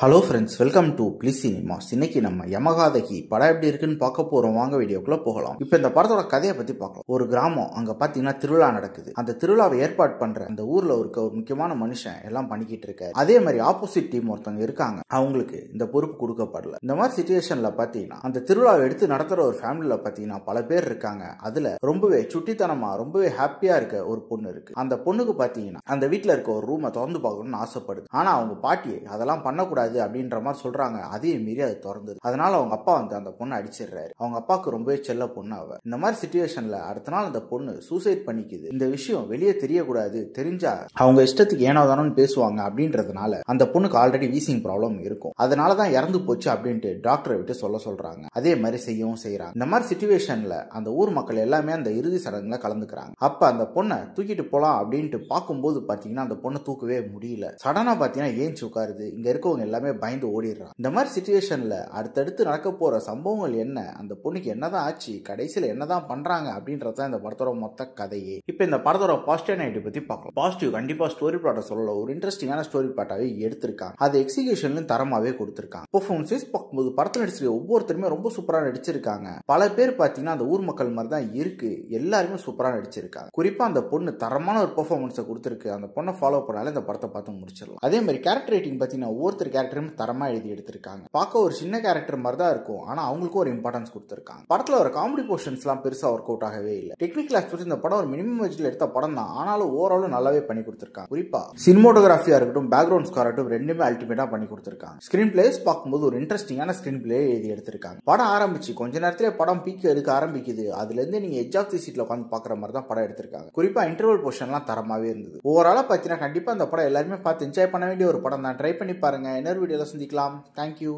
Hello friends, welcome to please cinemas. இன்னைக்கு நம்ம யமகாதகி படம் எப்படி இருக்குன்னு பார்க்க போறோம். வாங்க வீடியோக்குள்ள போகலாம். இப்போ இந்த படத்தோட கதையை பத்தி பார்க்கலாம். ஒரு கிராமம், அங்க பாத்தீங்கன்னா திருவிழா நடக்குது. அந்த திருவிழாவை ஏற்பாடு பண்ற அந்த ஊர்ல இருக்க ஒரு முக்கியமான மனுஷன் எல்லாம் பண்ணிக்கிட்டு இருக்காரு. அதே மாதிரி ஆப்போசிட் டீம் ஒருத்தவங்க இருக்காங்க, அவங்களுக்கு இந்த பொறுப்பு கொடுக்கப்படல. இந்த மாதிரி சிச்சுவேஷன்ல பாத்தீங்கன்னா அந்த திருவிழாவை எடுத்து நடத்துற ஒரு ஃபேமிலியில பாத்தீங்கன்னா பல பேர் இருக்காங்க. அதுல ரொம்பவே சுட்டித்தனமா ரொம்பவே ஹாப்பியா இருக்க ஒரு பொண்ணு இருக்கு. அந்த பொண்ணுக்கு பாத்தீங்கன்னா அந்த வீட்டுல இருக்க ஒரு ரூமை திறந்து பார்க்கணும்னு ஆசைப்படுது. ஆனா அவங்க பாட்டியை அதெல்லாம் பண்ணக்கூடாது அப்படின்ற மாதிரி சொல்றாங்க. அதையும் மீறி அது திறந்தது. அதனால அவங்க அப்பா வந்து அந்த பொண்ணை அடிச்சிடுறாரு. அவங்க அப்பாவுக்கு ரொம்பவே செல்ல பொண்ணு அவ. இந்த மாதிரி சிச்சுவேஷன்ல அடுத்த நாள் அந்த பொண்ணு சூசைட் பண்ணிக்குது. இந்த விஷயம் வெளியே தெரியக்கூடாது, தெரிஞ்சா அவங்க இஷ்டத்துக்கு ஏனோதானு பேசுவாங்க அப்படின்றதுனால அந்த பொண்ணுக்கு ஆல்ரெடி வீசிங் ப்ராப்ளம் இருக்கும். அதனாலதான் இறந்து போச்சு அப்படின்ட்டு டாக்டரை விட்டு சொல்றாங்க. அதே மாதிரி செய்யவும் செய்யறாங்க. இந்த மாதிரி சிச்சுவேஷன்ல அந்த ஊர் மக்கள் எல்லாமே அந்த இறுதி சடங்குல கலந்துக்கிறாங்க. அப்ப அந்த பொண்ணை தூக்கிட்டு போலாம் அப்படின்ட்டு பார்க்கும்போது பாத்தீங்கன்னா அந்த பொண்ணை தூக்கவே முடியல. சடனா பாத்தீங்கன்னா ஏஞ்சி உட்காருது. இங்க இருக்கவங்க எல்லாமே பயந்து ஓடிடுறாங்க. இந்த மாதிரி சிச்சுவேஷன்ல அடுத்தடுத்து நடக்க போற சம்பவங்கள் என்ன, அந்த பொண்ணுக்கு என்னதான் ஆச்சு, கடைசியில என்னதான் பண்றாங்க அப்படின்றத இந்த படத்தோட மொத்த கதையே. இப்ப இந்த படத்தோட பாசிட்டிவ் நெகட்டிவ் பத்தி பார்க்கலாம். பாசிட்டிவ், கண்டிப்பா ஸ்டோரி பிளாட்டை சொல்லல, ஒரு இன்ட்ரெஸ்டிங்கான ஸ்டோரி பிளாட்டாவே எடுத்திருக்காங்க. அது எக்ஸிகியூஷன்லயும் தரமாவே கொடுத்திருக்காங்க. பெர்ஃபார்மன்ஸ் பார்க்கும்போது படத்துல நடிச்சிருக்க ஒவ்வொருத்தருமே ரொம்ப சூப்பரா நடிச்சிருக்காங்க. பல பேர் பாத்தீங்கன்னா அந்த ஊர் மக்கள் மாதிரி தான் இருக்கு, எல்லாருமே சூப்பரா நடிச்சிருக்காங்க. குறிப்பா அந்த பொண்ணு தரமான ஒரு பெர்ஃபார்மன்ஸை கொடுத்திருக்கு. அந்த பொண்ணை ஃபாலோ பண்ணாலே இந்த படத்தை பார்த்து முடிச்சிடலாம். அதே மாதிரி கேரக்டர் ரேட்டிங் பாத்தீங்கன்னா ஒவ்வொருத்தர் கேரக்டரும் தரமா எழுதி எடுத்திருக்காங்க. பார்க்க ஒரு சின்ன கேரக்டர் மாதிரி தான் இருக்கும், ஆனா அவங்களுக்கு ஒரு இம்பார்ட்டன்ஸ் கொடுத்திருக்காங்க. படத்துல ஒரு காமெடி போர்ஷன்ஸ் எல்லாம் பெருசா ஒர்க் அவுட் ஆகவே இல்லை. டெக்னிக்கல் ஆஸ்பெக்ட் இந்த படம் ஒரு மினிமம் பட்ஜெட்ல எடுத்த படம் தான், ஆனாலும் ஓவரால் நல்லாவே பண்ணி கொடுத்திருக்காங்க. குறிப்பா சினிமோட்டோகிராஃபியா இருக்கட்டும், பேக்ரவுண்ட் ஸ்கோர் ஆகட்டும், ரெண்டுமே அல்டிமேட்டா பண்ணி கொடுத்திருக்காங்க. ஸ்கிரீன் பிளேஸ் பார்க்கும்போது ஒரு இன்ட்ரெஸ்டிங்கான ஸ்கிரீன் பிளே எழுதி எடுத்திருக்காங்க. படம் ஆரம்பிச்சு கொஞ்ச நேரத்திலே படம் பீக் எடுக்க ஆரம்பிக்குது. அதுல இருந்து நீங்க எட்ஜ் ஆஃப் தி சீட்ல உட்காந்து பாக்குற மாதிரி தான் படம் எடுத்திருக்காங்க. குறிப்பா இன்டர்வல் போர்ஷன் எல்லாம் தரமாவே இருந்தது. ஓவராலா பாத்தீங்கன்னா கண்டிப்பா இந்த படம் எல்லாருமே பார்த்து என்ஜாய் பண்ண வேண்டிய ஒரு படம் தான். ட்ரை பண்ணி பாருங்க. இன்னொரு வீடியோல சந்திக்கலாம். தேங்க்யூ.